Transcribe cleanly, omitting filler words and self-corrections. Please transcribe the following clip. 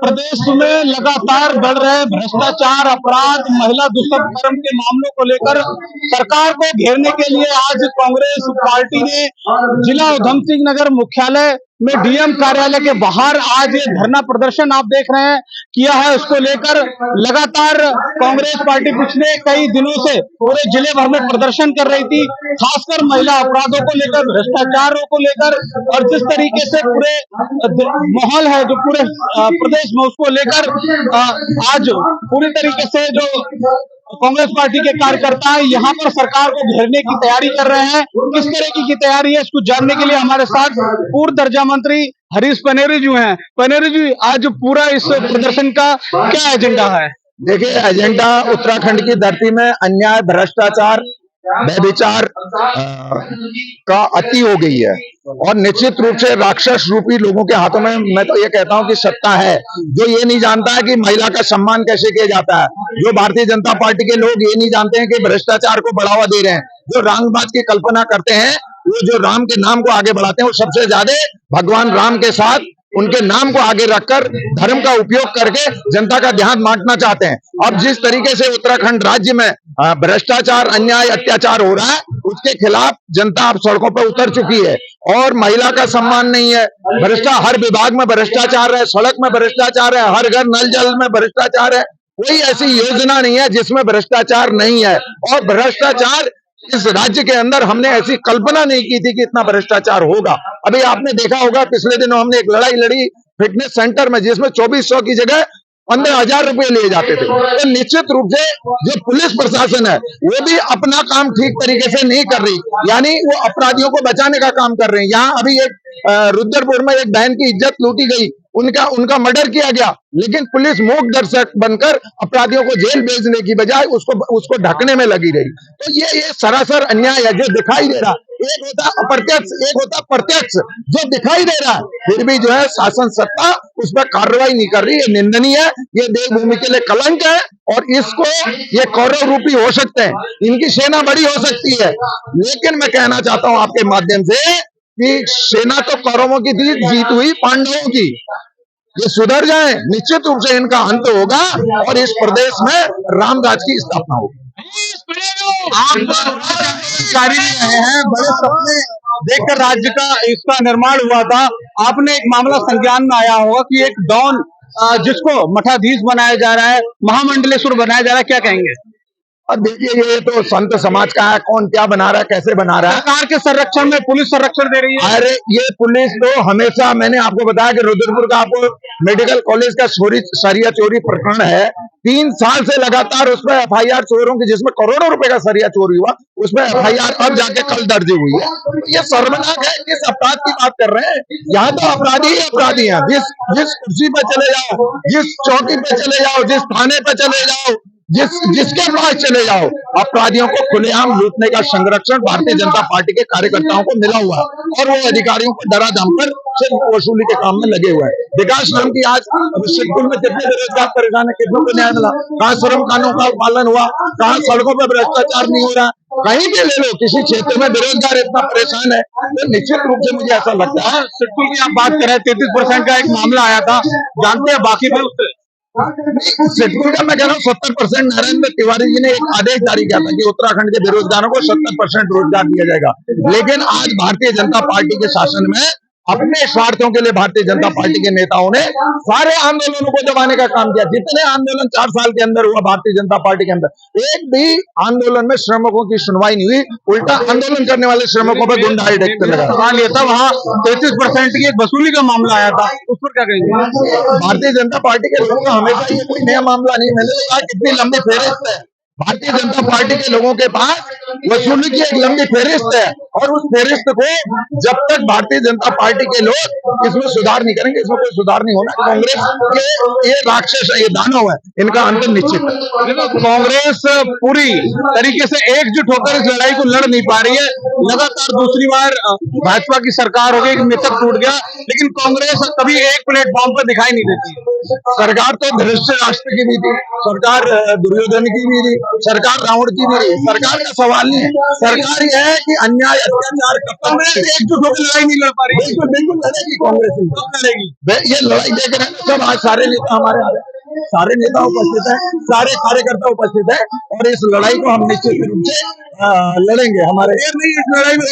प्रदेश में लगातार बढ़ रहे भ्रष्टाचार, अपराध, महिला दुष्कर्म के मामलों को लेकर सरकार को घेरने के लिए आज कांग्रेस पार्टी ने जिला उधम सिंह नगर मुख्यालय में डीएम कार्यालय के बाहर आज ये धरना प्रदर्शन आप देख रहे हैं किया है। उसको लेकर लगातार कांग्रेस पार्टी पिछले कई दिनों से पूरे जिले भर में प्रदर्शन कर रही थी, खासकर महिला अपराधों को लेकर, भ्रष्टाचारों को लेकर, और जिस तरीके से पूरे माहौल है जो पूरे प्रदेश में उसको लेकर आज पूरी तरीके से जो कांग्रेस पार्टी के कार्यकर्ता यहाँ पर सरकार को घेरने की तैयारी कर रहे हैं। किस तरह की तैयारी है इसको जानने के लिए हमारे साथ पूर्व दर्जा मंत्री हरीश पनेरी जी हैं। पनेरी जी, आज पूरा इस प्रदर्शन का क्या एजेंडा है? देखिए, एजेंडा उत्तराखंड की धरती में अन्याय, भ्रष्टाचार, व्यभिचार का अति हो गई है और निश्चित रूप से राक्षस रूपी लोगों के हाथों में मैं तो ये कहता हूं कि सत्ता है, जो ये नहीं जानता है कि महिला का सम्मान कैसे किया जाता है। जो भारतीय जनता पार्टी के लोग ये नहीं जानते हैं कि भ्रष्टाचार को बढ़ावा दे रहे हैं, जो रांगबाज की कल्पना करते हैं, वो जो राम के नाम को आगे बढ़ाते हैं, वो सबसे ज्यादा भगवान राम के साथ उनके नाम को आगे रखकर धर्म का उपयोग करके जनता का ध्यान बांटना चाहते हैं। अब जिस तरीके से उत्तराखंड राज्य में भ्रष्टाचार, अन्याय, अत्याचार हो रहा है, उसके खिलाफ जनता अब सड़कों पर उतर चुकी है और महिला का सम्मान नहीं है। हर विभाग में भ्रष्टाचार है, सड़क में भ्रष्टाचार है, हर घर नल जल में भ्रष्टाचार है। कोई ऐसी योजना नहीं है जिसमें भ्रष्टाचार नहीं है। और भ्रष्टाचार इस राज्य के अंदर हमने ऐसी कल्पना नहीं की थी कि इतना भ्रष्टाचार होगा। अभी आपने देखा होगा, पिछले दिनों हमने एक लड़ाई लड़ी फिटनेस सेंटर में, जिसमें 2400 की जगह 15,000 रुपए लिए जाते थे। तो निश्चित रूप से जो पुलिस प्रशासन है वो भी अपना काम ठीक तरीके से नहीं कर रही, यानी वो अपराधियों को बचाने का काम कर रहे हैं। यहाँ अभी एक रुद्रपुर में एक बहन की इज्जत लूटी गई, उनका मर्डर किया गया, लेकिन पुलिस मूक दर्शक बनकर अपराधियों को जेल भेजने की बजाय उसको ढकने में लगी रही। तो ये सरासर अन्याय है जो दिखाई दे रहा। एक होता अप्रत्यक्ष, एक होता प्रत्यक्ष। जो दिखाई दे रहा है फिर भी जो है शासन सत्ता उस पर कार्रवाई नहीं कर रही, ये निंदनीय है, ये देवभूमि के लिए कलंक है। और इसको ये कौरव रूपी हो सकते हैं, इनकी सेना बड़ी हो सकती है, लेकिन मैं कहना चाहता हूं आपके माध्यम से कि सेना तो कौरवों की थी, जीत हुई पांडवों की। ये सुधर जाए, निश्चित रूप से इनका अंत होगा और इस प्रदेश में रामराज की स्थापना होगी। आप जारी रहे हैं, बड़े सपने देखकर राज्य का इसका निर्माण हुआ था। आपने एक मामला संज्ञान में आया होगा कि एक डॉन जिसको मठाधीश बनाया जा रहा है, महामंडलेश्वर बनाया जा रहा है, क्या कहेंगे? और देखिए, ये तो संत समाज का है, कौन क्या बना रहा है, कैसे बना रहा है। सरकार के संरक्षण में पुलिस संरक्षण दे रही है। अरे ये पुलिस तो हमेशा, मैंने आपको बताया कि रुद्रपुर का आपको मेडिकल कॉलेज का सरिया चोरी प्रकरण है, 3 साल से लगातार उसमें FIR चोरों की, जिसमें करोड़ों रुपए का सरिया चोरी हुआ, उसमें FIR अब जाके कल दर्ज हुई है। ये शर्मनाक है। किस अपराध की बात कर रहे हैं? यहाँ तो अपराधी ही अपराधी हैं। जिस कुर्सी पे चले जाओ, जिस चौकी पे चले जाओ, जिस थाने पे चले जाओ, जिसके पास चले जाओ, अपराधियों को खुलेआम लूटने का संरक्षण भारतीय जनता पार्टी के कार्यकर्ताओं को मिला हुआ है और वो अधिकारियों को डरा धमकर सिर्फ वसूली के काम में लगे हुए हैं। विकास नाम की आज सिद्धपुर में कितने बेरोजगार परेशान है, कितनों को न्याय मिला? कहाँ श्रम कानून का पालन हुआ? कहाँ सड़कों पर भ्रष्टाचार नहीं हो रहा? कहीं भी ले लो, किसी क्षेत्र में बेरोजगार इतना परेशान है, तो निश्चित रूप से मुझे ऐसा लगता है। सिद्धपुर की आप बात कर रहे हैं, 33% का एक मामला आया था, जानते हैं बाकी में उससे? सिद्धपुर का मैं कह रहा हूँ 70%। नरेंद्र तिवारी जी ने एक आदेश जारी किया था कि उत्तराखंड के बेरोजगारों को 70% रोजगार दिया जाएगा, लेकिन आज भारतीय जनता पार्टी के शासन में अपने स्वार्थों के लिए भारतीय जनता पार्टी के नेताओं ने सारे आंदोलनों को दबाने का काम किया। जितने आंदोलन 4 साल के अंदर हुआ भारतीय जनता पार्टी के अंदर, एक भी आंदोलन में श्रमिकों की सुनवाई नहीं हुई, उल्टा आंदोलन करने वाले श्रमिकों पर गुंडाई देखते लगा। सवाल ये था, वहाँ 33% की एक वसूली का मामला आया था, उस पर क्या कहेंगे? भारतीय जनता पार्टी के लोगों का हमेशा ये कोई नया मामला नहीं, मैंने कहा कितनी लंबी फेहरिस्त है भारतीय जनता पार्टी के लोगों के पास, वसूली की एक लंबी फेहरिस्त है और उस फेहरिस्त को जब तक भारतीय जनता पार्टी के लोग इसमें सुधार नहीं करेंगे, इसमें कोई सुधार नहीं होना। कांग्रेस के ये राक्षस है, ये दानव है, इनका अंत निश्चित है। कांग्रेस पूरी तरीके से एकजुट होकर इस लड़ाई को लड़ नहीं पा रही है। लगातार दूसरी बार भाजपा की सरकार हो गई, मिथक टूट गया, लेकिन कांग्रेस कभी एक प्लेटफॉर्म पर दिखाई नहीं देती। सरकार तो धृष्ट राष्ट्र की भी थी, सरकार दुर्योधन की भी थी, सरकार रावण की भी थी। सरकार का सवाल नहीं है, सरकार यह है कि अन्याय अत्याचार कब तक कांग्रेस एकजुट होकर लड़ाई नहीं लड़ पा रही। बिल्कुल बिल्कुल लड़ेगी कांग्रेस कब लड़ेगी? ये लड़ाई देख रहे हैं सब। आज सारे नेता हमारे आ रहे हैं, सारे नेता उपस्थित हैं, सारे कार्यकर्ता उपस्थित हैं और इस लड़ाई को हम निश्चित रूप से लड़ेंगे। हमारे देर नहीं, इस लड़ाई में